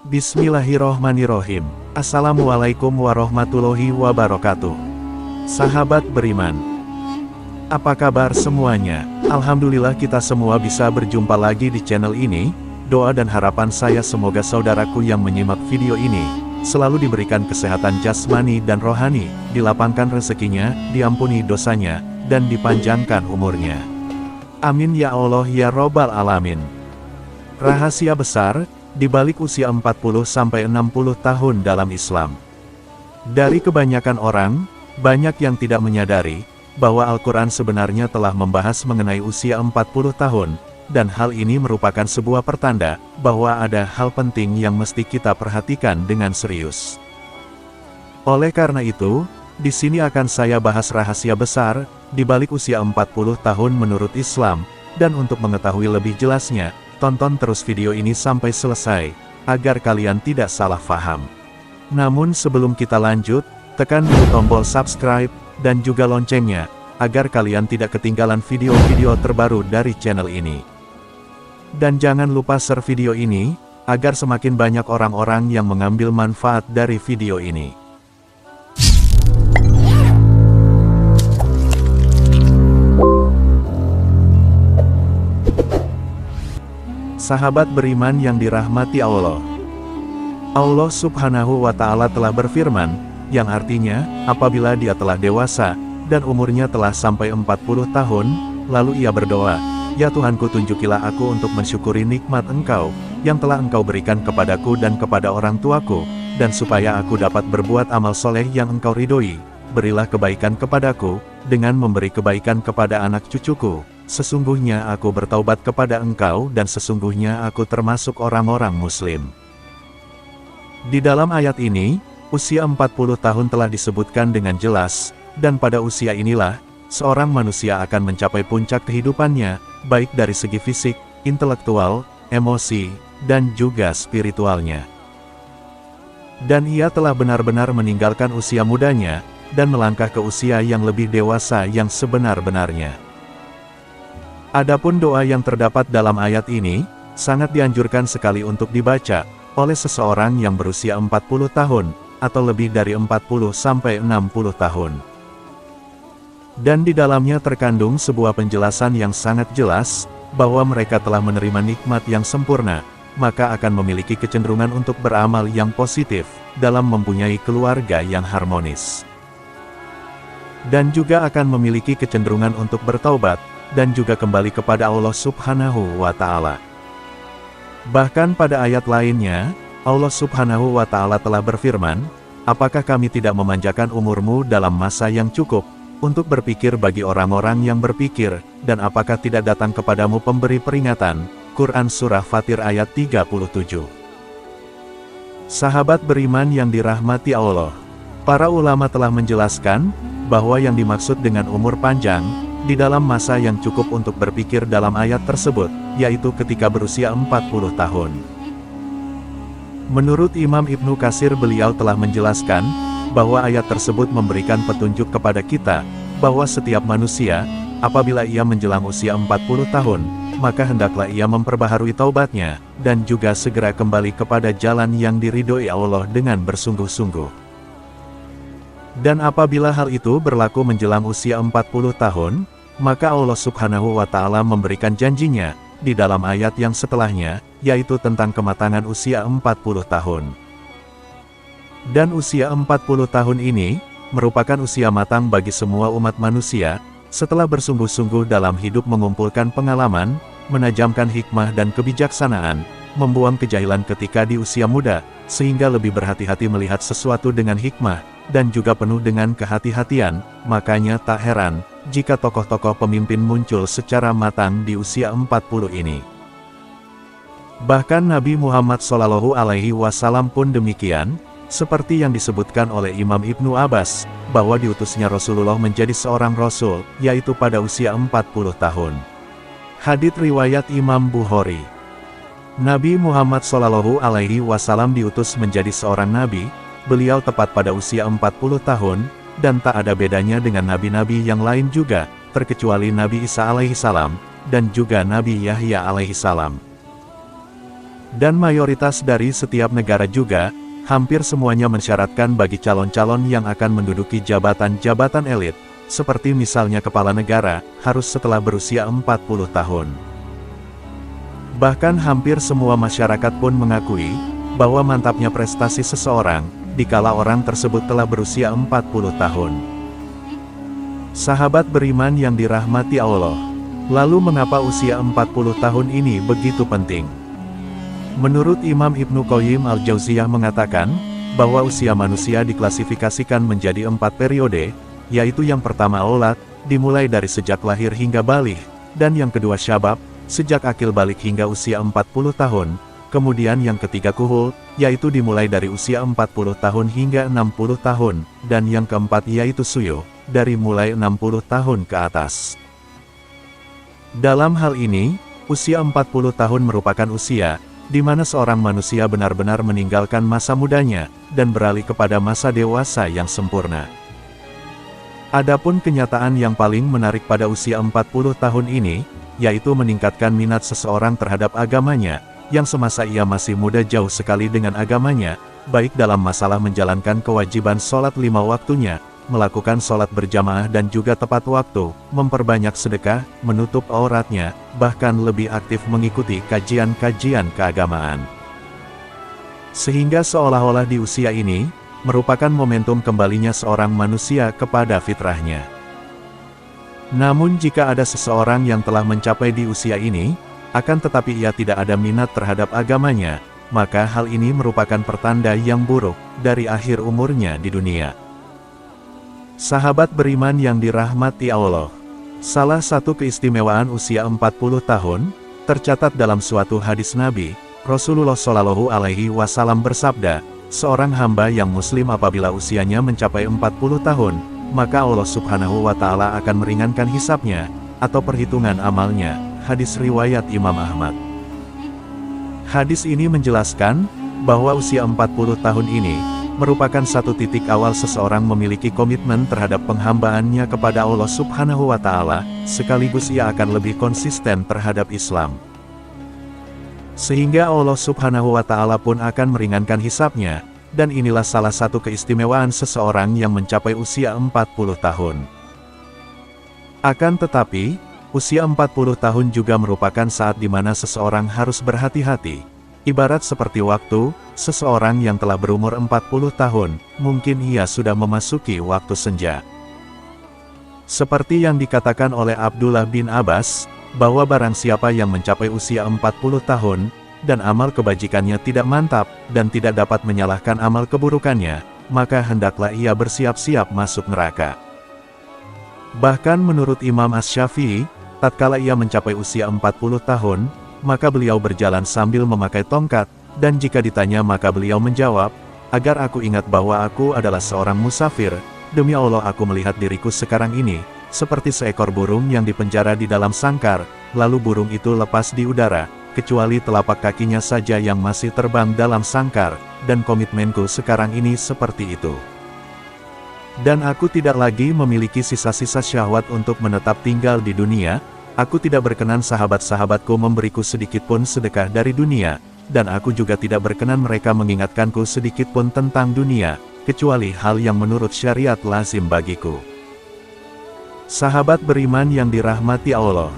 Bismillahirrohmanirrohim. Assalamualaikum warahmatullahi wabarakatuh. Sahabat beriman, apa kabar semuanya? Alhamdulillah kita semua bisa berjumpa lagi di channel ini. Doa dan harapan saya semoga saudaraku yang menyimak video ini selalu diberikan kesehatan jasmani dan rohani, dilapangkan rezekinya, diampuni dosanya, dan dipanjangkan umurnya. Amin ya Allah ya Robbal Alamin. Rahasia besar di balik usia 40-60 tahun dalam Islam. Dari kebanyakan orang, banyak yang tidak menyadari bahwa Al-Quran sebenarnya telah membahas mengenai usia 40 tahun, dan hal ini merupakan sebuah pertanda bahwa ada hal penting yang mesti kita perhatikan dengan serius. Oleh karena itu, di sini akan saya bahas rahasia besar di balik usia 40 tahun menurut Islam, dan untuk mengetahui lebih jelasnya, tonton terus video ini sampai selesai, agar kalian tidak salah paham. Namun sebelum kita lanjut, tekan dulu tombol subscribe, dan juga loncengnya, agar kalian tidak ketinggalan video-video terbaru dari channel ini. Dan jangan lupa share video ini, agar semakin banyak orang-orang yang mengambil manfaat dari video ini. Sahabat beriman yang dirahmati Allah. Allah Subhanahu wa Ta'ala telah berfirman, yang artinya, apabila dia telah dewasa, dan umurnya telah sampai 40 tahun, lalu ia berdoa, "Ya Tuhanku, tunjukilah aku untuk mensyukuri nikmat Engkau, yang telah Engkau berikan kepadaku dan kepada orang tuaku, dan supaya aku dapat berbuat amal soleh yang Engkau ridhoi, berilah kebaikan kepadaku, dengan memberi kebaikan kepada anak cucuku. Sesungguhnya aku bertaubat kepada Engkau dan sesungguhnya aku termasuk orang-orang muslim." Di dalam ayat ini, usia 40 tahun telah disebutkan dengan jelas, dan pada usia inilah, seorang manusia akan mencapai puncak kehidupannya, baik dari segi fisik, intelektual, emosi, dan juga spiritualnya. Dan ia telah benar-benar meninggalkan usia mudanya, dan melangkah ke usia yang lebih dewasa yang sebenar-benarnya. Adapun doa yang terdapat dalam ayat ini, sangat dianjurkan sekali untuk dibaca oleh seseorang yang berusia 40 tahun, atau lebih dari 40-60 tahun. Dan di dalamnya terkandung sebuah penjelasan yang sangat jelas, bahwa mereka telah menerima nikmat yang sempurna, maka akan memiliki kecenderungan untuk beramal yang positif, dalam mempunyai keluarga yang harmonis. Dan juga akan memiliki kecenderungan untuk bertaubat, dan juga kembali kepada Allah Subhanahu wa Ta'ala. Bahkan pada ayat lainnya, Allah Subhanahu wa Ta'ala telah berfirman, "Apakah kami tidak memanjakan umurmu dalam masa yang cukup, untuk berpikir bagi orang-orang yang berpikir, dan apakah tidak datang kepadamu pemberi peringatan?" Quran Surah Fatir ayat 37. Sahabat beriman yang dirahmati Allah, para ulama telah menjelaskan, bahwa yang dimaksud dengan umur panjang, di dalam masa yang cukup untuk berpikir dalam ayat tersebut, yaitu ketika berusia 40 tahun. Menurut Imam Ibnu Katsir, beliau telah menjelaskan, bahwa ayat tersebut memberikan petunjuk kepada kita, bahwa setiap manusia, apabila ia menjelang usia 40 tahun, maka hendaklah ia memperbaharui taubatnya, dan juga segera kembali kepada jalan yang diridhoi Allah dengan bersungguh-sungguh. Dan apabila hal itu berlaku menjelang usia 40 tahun, maka Allah Subhanahu wa Ta'ala memberikan janjinya, di dalam ayat yang setelahnya, yaitu tentang kematangan usia 40 tahun. Dan usia 40 tahun ini, merupakan usia matang bagi semua umat manusia, setelah bersungguh-sungguh dalam hidup mengumpulkan pengalaman, menajamkan hikmah dan kebijaksanaan, membuang kejahilan ketika di usia muda, sehingga lebih berhati-hati melihat sesuatu dengan hikmah, dan juga penuh dengan kehati-hatian. Makanya tak heran, jika tokoh-tokoh pemimpin muncul secara matang di usia 40 ini. Bahkan Nabi Muhammad SAW pun demikian, seperti yang disebutkan oleh Imam Ibnu Abbas, bahwa diutusnya Rasulullah menjadi seorang Rasul, yaitu pada usia 40 tahun. Hadits riwayat Imam Bukhari. Nabi Muhammad SAW diutus menjadi seorang Nabi, beliau tepat pada usia 40 tahun, dan tak ada bedanya dengan nabi-nabi yang lain juga, terkecuali Nabi Isa alaihissalam, dan juga Nabi Yahya alaihissalam. Dan mayoritas dari setiap negara juga, hampir semuanya mensyaratkan bagi calon-calon yang akan menduduki jabatan-jabatan elit, seperti misalnya kepala negara, harus setelah berusia 40 tahun. Bahkan hampir semua masyarakat pun mengakui, bahwa mantapnya prestasi seseorang, dikala orang tersebut telah berusia 40 tahun. Sahabat beriman yang dirahmati Allah, lalu mengapa usia 40 tahun ini begitu penting? Menurut Imam Ibnu Qayyim al-Jauziyah mengatakan, bahwa usia manusia diklasifikasikan menjadi 4 periode, yaitu yang pertama aulat, dimulai dari sejak lahir hingga baligh, dan yang kedua syabab, sejak akil balik hingga usia 40 tahun, kemudian yang ketiga kuhul, yaitu dimulai dari usia 40 tahun hingga 60 tahun, dan yang keempat yaitu suyuh, dari mulai 60 tahun ke atas. Dalam hal ini, usia 40 tahun merupakan usia, di mana seorang manusia benar-benar meninggalkan masa mudanya, dan beralih kepada masa dewasa yang sempurna. Adapun kenyataan yang paling menarik pada usia 40 tahun ini, yaitu meningkatkan minat seseorang terhadap agamanya, yang semasa ia masih muda jauh sekali dengan agamanya, baik dalam masalah menjalankan kewajiban sholat 5 waktunya, melakukan sholat berjamaah dan juga tepat waktu, memperbanyak sedekah, menutup auratnya, bahkan lebih aktif mengikuti kajian-kajian keagamaan. Sehingga seolah-olah di usia ini, merupakan momentum kembalinya seorang manusia kepada fitrahnya. Namun jika ada seseorang yang telah mencapai di usia ini, akan tetapi ia tidak ada minat terhadap agamanya, maka hal ini merupakan pertanda yang buruk dari akhir umurnya di dunia. Sahabat beriman yang dirahmati Allah, salah satu keistimewaan usia 40 tahun, tercatat dalam suatu hadis Nabi, Rasulullah Shallallahu Alaihi Wasallam bersabda, seorang hamba yang muslim apabila usianya mencapai 40 tahun, maka Allah Subhanahu wa Ta'ala akan meringankan hisabnya, atau perhitungan amalnya. Hadis riwayat Imam Ahmad. Hadis ini menjelaskan, bahwa usia 40 tahun ini, merupakan satu titik awal seseorang memiliki komitmen terhadap penghambaannya kepada Allah Subhanahu wa Ta'ala, sekaligus ia akan lebih konsisten terhadap Islam. Sehingga Allah Subhanahu wa Ta'ala pun akan meringankan hisabnya, dan inilah salah satu keistimewaan seseorang yang mencapai usia 40 tahun. Akan tetapi, usia 40 tahun juga merupakan saat di mana seseorang harus berhati-hati. Ibarat seperti waktu, seseorang yang telah berumur 40 tahun, mungkin ia sudah memasuki waktu senja. Seperti yang dikatakan oleh Abdullah bin Abbas, bahwa barang siapa yang mencapai usia 40 tahun, dan amal kebajikannya tidak mantap, dan tidak dapat menyalahkan amal keburukannya, maka hendaklah ia bersiap-siap masuk neraka. Bahkan menurut Imam Asy-Syafi'i, tatkala ia mencapai usia 40 tahun, maka beliau berjalan sambil memakai tongkat, dan jika ditanya maka beliau menjawab, agar aku ingat bahwa aku adalah seorang musafir, demi Allah aku melihat diriku sekarang ini, seperti seekor burung yang dipenjara di dalam sangkar, lalu burung itu lepas di udara, kecuali telapak kakinya saja yang masih terbang dalam sangkar, dan komitmenku sekarang ini seperti itu. Dan aku tidak lagi memiliki sisa-sisa syahwat untuk menetap tinggal di dunia, aku tidak berkenan sahabat-sahabatku memberiku sedikitpun sedekah dari dunia, dan aku juga tidak berkenan mereka mengingatkanku sedikitpun tentang dunia, kecuali hal yang menurut syariat lazim bagiku. Sahabat beriman yang dirahmati Allah,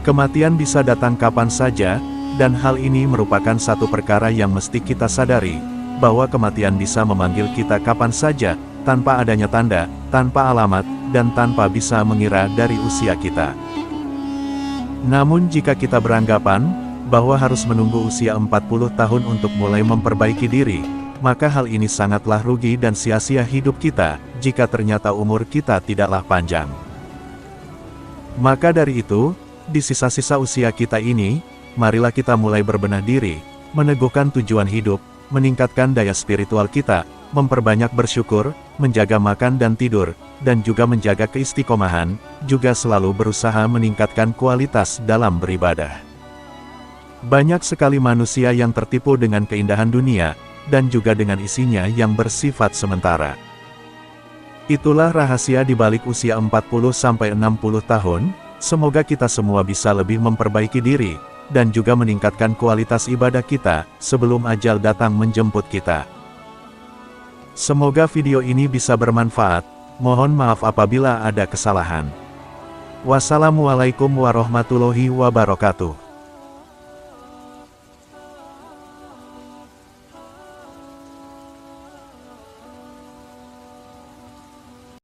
kematian bisa datang kapan saja, dan hal ini merupakan satu perkara yang mesti kita sadari, bahwa kematian bisa memanggil kita kapan saja, tanpa adanya tanda, tanpa alamat, dan tanpa bisa mengira dari usia kita. Namun jika kita beranggapan, bahwa harus menunggu usia 40 tahun untuk mulai memperbaiki diri, maka hal ini sangatlah rugi dan sia-sia hidup kita, jika ternyata umur kita tidaklah panjang. Maka dari itu, di sisa-sisa usia kita ini, marilah kita mulai berbenah diri, meneguhkan tujuan hidup, meningkatkan daya spiritual kita, memperbanyak bersyukur, menjaga makan dan tidur, dan juga menjaga keistiqomahan, juga selalu berusaha meningkatkan kualitas dalam beribadah. Banyak sekali manusia yang tertipu dengan keindahan dunia, dan juga dengan isinya yang bersifat sementara. Itulah rahasia di balik usia 40-60 tahun, semoga kita semua bisa lebih memperbaiki diri, dan juga meningkatkan kualitas ibadah kita, sebelum ajal datang menjemput kita. Semoga video ini bisa bermanfaat, mohon maaf apabila ada kesalahan. Wassalamualaikum warahmatullahi wabarakatuh.